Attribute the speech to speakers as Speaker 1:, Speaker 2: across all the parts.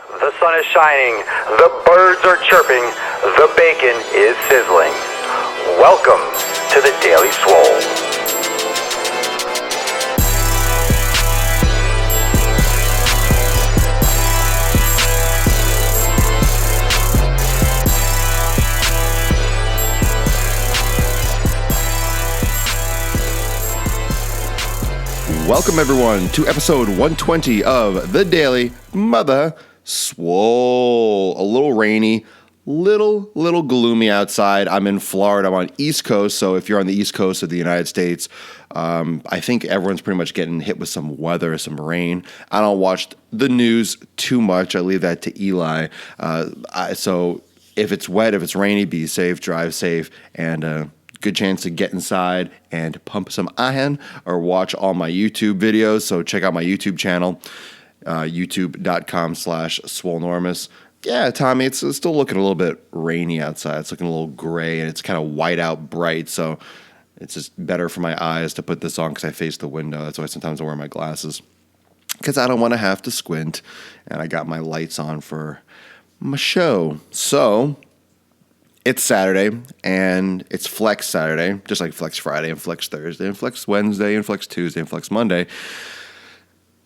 Speaker 1: The sun is shining, the birds are chirping, the bacon is sizzling. Welcome to the Daily Swole.
Speaker 2: Welcome, everyone, to episode 120 of The Daily Mother Swole. A little rainy, little gloomy outside. I'm in Florida. I'm on East Coast, so if you're on the East Coast of the United States, I think everyone's pretty much getting hit with some weather, some rain. I don't watch the news too much. I leave that to Eli. So if it's wet, if it's rainy, be safe, drive safe, and good chance to get inside and pump some iron or watch all my YouTube videos. So check out my YouTube channel, youtube.com/Swolenormous. Yeah, Tommy, it's still looking a little bit rainy outside. It's looking a little gray and it's kind of white out bright. So it's just better for my eyes to put this on because I face the window. That's why sometimes I wear my glasses because I don't want to have to squint. And I got my lights on for my show. So it's Saturday, and it's Flex Saturday, just like Flex Friday and Flex Thursday and Flex Wednesday and Flex Tuesday and Flex Monday.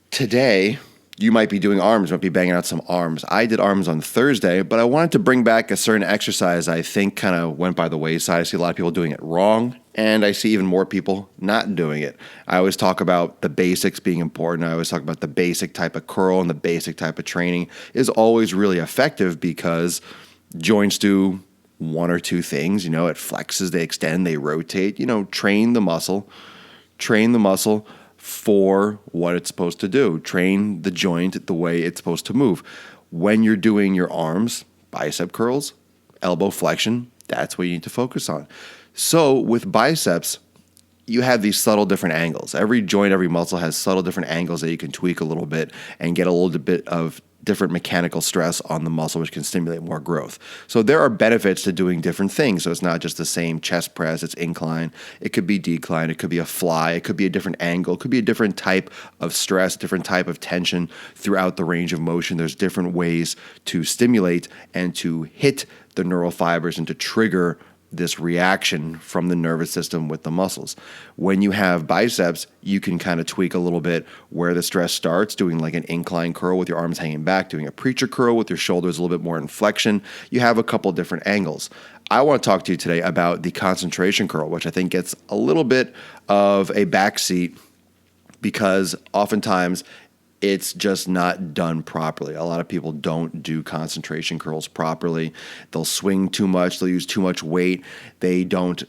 Speaker 2: Today, you might be doing arms, you might be banging out some arms. I did arms on Thursday, but I wanted to bring back a certain exercise I think kind of went by the wayside. I see a lot of people doing it wrong, and I see even more people not doing it. I always talk about the basics being important. I always talk about the basic type of curl and the basic type of training is always really effective because joints do one or two things. It flexes, they extend, they rotate. Train the muscle for what it's supposed to do. Train the joint the way it's supposed to move. When you're doing your arms, bicep curls, elbow flexion, that's what you need to focus on. So with biceps, you have these subtle different angles. Every joint, every muscle has subtle different angles that you can tweak a little bit and get a little bit of different mechanical stress on the muscle, which can stimulate more growth. So there are benefits to doing different things. So it's not just the same chest press, it's incline. It could be decline, it could be a fly, it could be a different angle, it could be a different type of stress, different type of tension throughout the range of motion. There's different ways to stimulate and to hit the neural fibers and to trigger this reaction from the nervous system with the muscles. When you have biceps, you can kind of tweak a little bit where the stress starts, doing like an incline curl with your arms hanging back, doing a preacher curl with your shoulders a little bit more in flexion. You have a couple different angles. I want to talk to you today about the concentration curl, which I think gets a little bit of a backseat because oftentimes it's just not done properly. A lot of people don't do concentration curls properly. They'll swing too much. They'll use too much weight. They don't,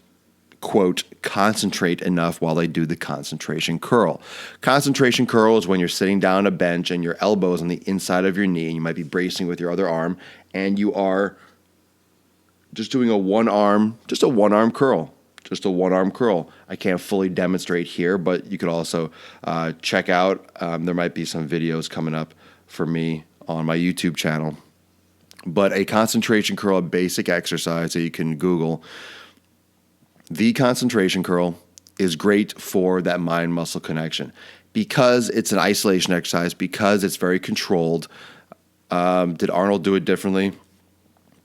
Speaker 2: quote, concentrate enough while they do the concentration curl. Concentration curl is when you're sitting down on a bench and your elbow is on the inside of your knee and you might be bracing with your other arm and you are just doing a one-arm curl. Just a one-arm curl. I can't fully demonstrate here, but you could also check out. There might be some videos coming up for me on my YouTube channel. But a concentration curl, a basic exercise that you can Google. The concentration curl is great for that mind-muscle connection because it's an isolation exercise, because it's very controlled. Did Arnold do it differently?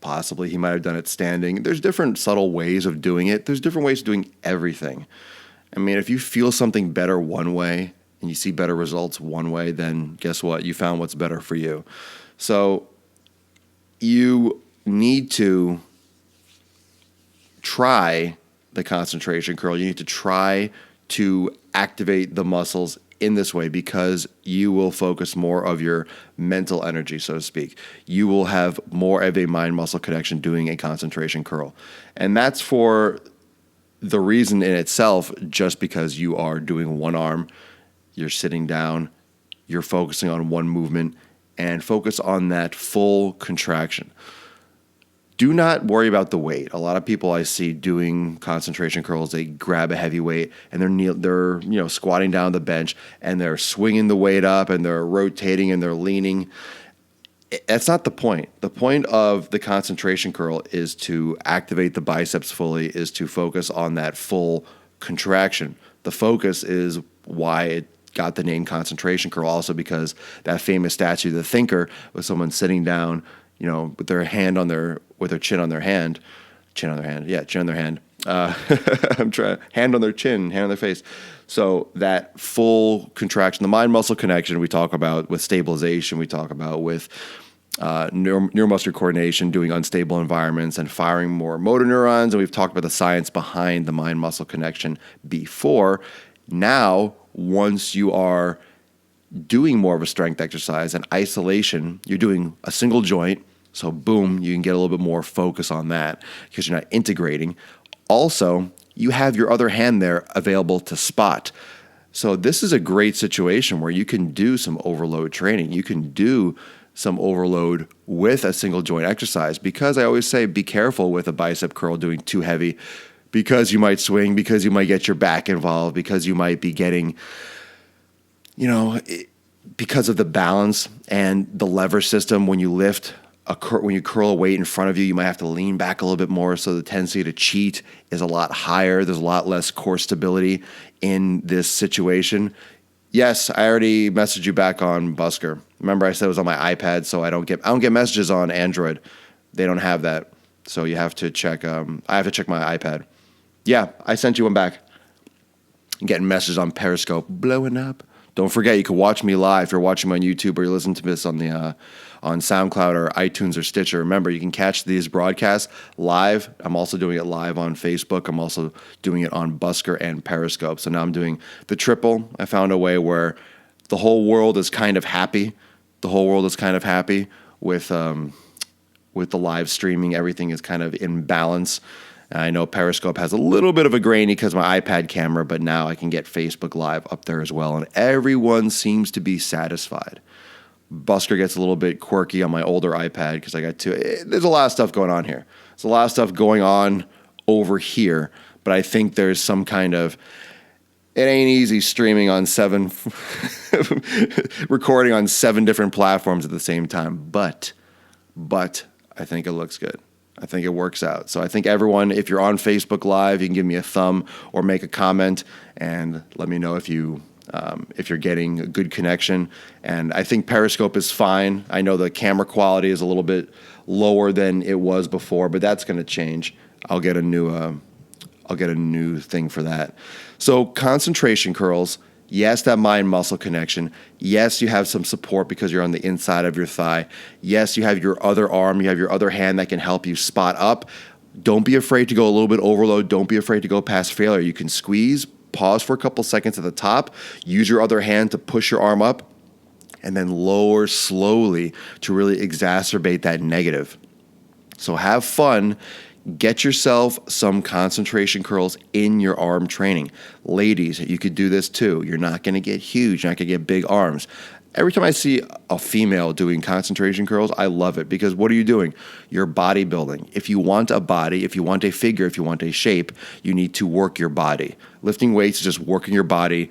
Speaker 2: Possibly. He might have done it standing. There's different subtle ways of doing it. There's different ways of doing everything. I mean, if you feel something better one way and you see better results one way, then guess what? You found what's better for you. So you need to try the concentration curl. You need to try to activate the muscles in this way because you will focus more of your mental energy, so to speak. You will have more of a mind-muscle connection doing a concentration curl. And that's for the reason in itself, just because you are doing one arm, you're sitting down, you're focusing on one movement, and focus on that full contraction. Do not worry about the weight. A lot of people I see doing concentration curls, they grab a heavy weight and they're squatting down the bench and they're swinging the weight up and they're rotating and they're leaning. That's not the point. The point of the concentration curl is to activate the biceps fully, is to focus on that full contraction. The focus is why got the name concentration curl also because that famous statue, the thinker, was someone sitting down, with their hand with their chin on their hand. Chin on their hand. Yeah, chin on their hand. Hand on their chin, hand on their face. So that full contraction, the mind-muscle connection we talk about with stabilization, we talk about with neuromuscular coordination, doing unstable environments and firing more motor neurons. And we've talked about the science behind the mind-muscle connection before. Now, once you are doing more of a strength exercise and isolation, you're doing a single joint. So boom, you can get a little bit more focus on that because you're not integrating. Also, you have your other hand there available to spot. So this is a great situation where you can do some overload training. You can do some overload with a single joint exercise because I always say be careful with a bicep curl doing too heavy because you might swing, because you might get your back involved, because you might be getting, because of the balance and the lever system when you lift. When you curl a weight in front of you, you might have to lean back a little bit more, so the tendency to cheat is a lot higher. There's a lot less core stability in this situation. Yes, I already messaged you back on Busker. Remember, I said it was on my iPad, so I don't get messages on Android. They don't have that, so you have to check. I have to check my iPad. Yeah, I sent you one back. I'm getting messages on Periscope, blowing up. Don't forget, you can watch me live if you're watching me on YouTube or you're listening to this on the on SoundCloud or iTunes or Stitcher. Remember, you can catch these broadcasts live. I'm also doing it live on Facebook. I'm also doing it on Busker and Periscope. So now I'm doing the triple. I found a way where the whole world is kind of happy. The whole world is kind of happy with the live streaming. Everything is kind of in balance. I know Periscope has a little bit of a grainy because of my iPad camera, but now I can get Facebook Live up there as well, and everyone seems to be satisfied. Busker gets a little bit quirky on my older iPad because I got there's a lot of stuff going on here. There's a lot of stuff going on over here, but I think there's some kind of, it ain't easy streaming on recording on 7 different platforms at the same time, but I think it looks good. I think it works out. So I think everyone, if you're on Facebook Live, you can give me a thumb or make a comment and let me know if you're getting a good connection. And I think Periscope is fine. I know the camera quality is a little bit lower than it was before, but that's going to change. I'll get a new thing for that. So concentration curls. Yes, that mind-muscle connection. Yes, you have some support because you're on the inside of your thigh. Yes, you have your other arm, you have your other hand that can help you spot up. Don't be afraid to go a little bit overload. Don't be afraid to go past failure. You can squeeze, pause for a couple seconds at the top, use your other hand to push your arm up, and then lower slowly to really exacerbate that negative. So have fun. Get yourself some concentration curls in your arm training. Ladies, you could do this too. You're not going to get huge. You're not going to get big arms. Every time I see a female doing concentration curls, I love it because what are you doing? You're bodybuilding. If you want a body, if you want a figure, if you want a shape, you need to work your body. Lifting weights is just working your body,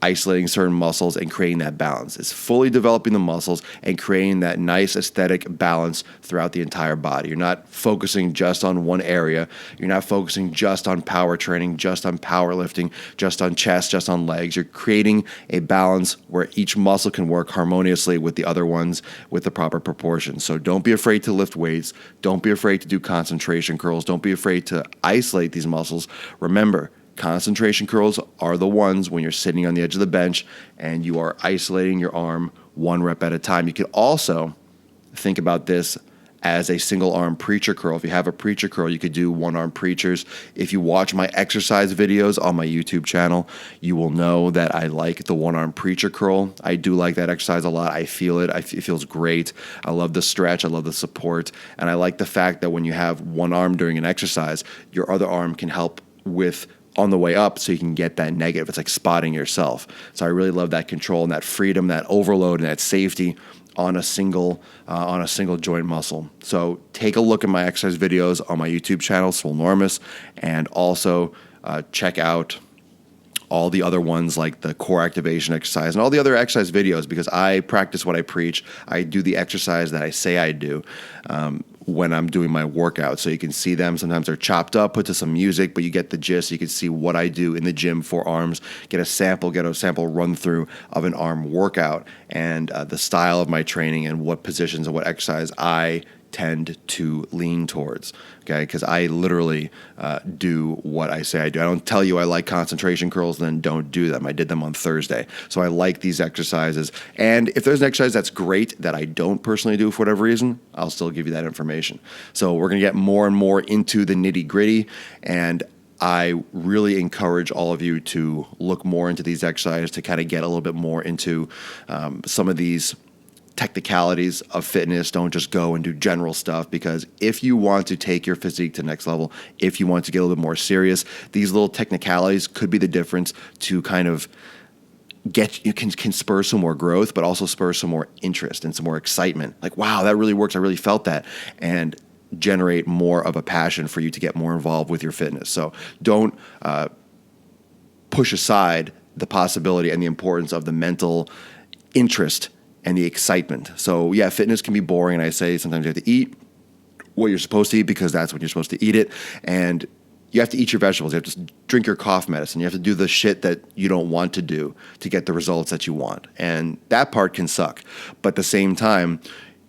Speaker 2: isolating certain muscles and creating that balance. It's fully developing the muscles and creating that nice aesthetic balance throughout the entire body. You're not focusing just on one area. You're not focusing just on power training, just on powerlifting, just on chest, just on legs. You're creating a balance where each muscle can work harmoniously with the other ones with the proper proportions. So don't be afraid to lift weights. Don't be afraid to do concentration curls. Don't be afraid to isolate these muscles. Remember, concentration curls are the ones when you're sitting on the edge of the bench and you are isolating your arm 1 rep at a time. You can also think about this as a single arm preacher curl. If you have a preacher curl, you could do 1-arm preachers. If you watch my exercise videos on my YouTube channel, you will know that I like the 1-arm preacher curl. I do like that exercise a lot. I feel it. It feels great. I love the stretch. I love the support. And I like the fact that when you have one arm during an exercise, your other arm can help with on the way up so you can get that negative. It's like spotting yourself. So I really love that control and that freedom, that overload, and that safety on a single joint muscle. So take a look at my exercise videos on my YouTube channel, Swolenormous, and also check out all the other ones like the core activation exercise and all the other exercise videos because I practice what I preach. I do the exercise that I say I do. when I'm doing my workout. So you can see them. Sometimes they're chopped up, put to some music, but you get the gist. You can see what I do in the gym for arms, get a sample run through of an arm workout and the style of my training and what positions and what exercise I tend to lean towards, okay? Because I literally do what I say I do. I don't tell you I like concentration curls, then don't do them. I did them on Thursday. So I like these exercises. And if there's an exercise that's great that I don't personally do for whatever reason, I'll still give you that information. So we're going to get more and more into the nitty gritty. And I really encourage all of you to look more into these exercises to kind of get a little bit more into some of these technicalities of fitness. Don't just go and do general stuff, because if you want to take your physique to the next level, if you want to get a little bit more serious, these little technicalities could be the difference to kind of can spur some more growth, but also spur some more interest and some more excitement. Like, wow, that really works. I really felt that. And generate more of a passion for you to get more involved with your fitness. So don't push aside the possibility and the importance of the mental interest and the excitement. So yeah, fitness can be boring. And I say sometimes you have to eat what you're supposed to eat because that's when you're supposed to eat it. And you have to eat your vegetables. You have to drink your cough medicine. You have to do the shit that you don't want to do to get the results that you want. And that part can suck. But at the same time,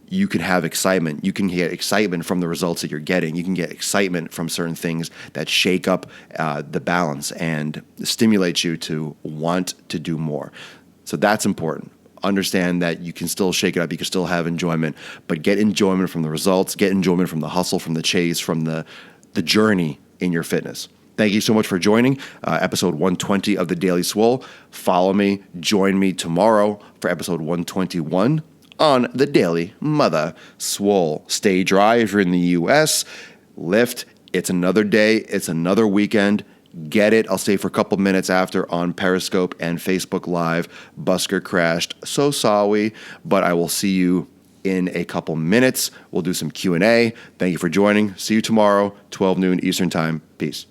Speaker 2: you can have excitement. You can get excitement from the results that you're getting. You can get excitement from certain things that shake up the balance and stimulate you to want to do more. So that's important. Understand that you can still shake it up. You can still have enjoyment, but get enjoyment from the results, get enjoyment from the hustle, from the chase, from the journey in your fitness. Thank you so much for joining episode 120 of the Daily Swole. Follow me, join me tomorrow for episode 121 on the Daily Mother Swole. Stay dry if you're in the U.S. Lift. It's another day. It's another weekend. Get it. I'll stay for a couple minutes after on Periscope and Facebook Live. Busker crashed. So sorry, but I will see you in a couple minutes. We'll do some Q&A. Thank you for joining. See you tomorrow, 12 noon Eastern Time. Peace.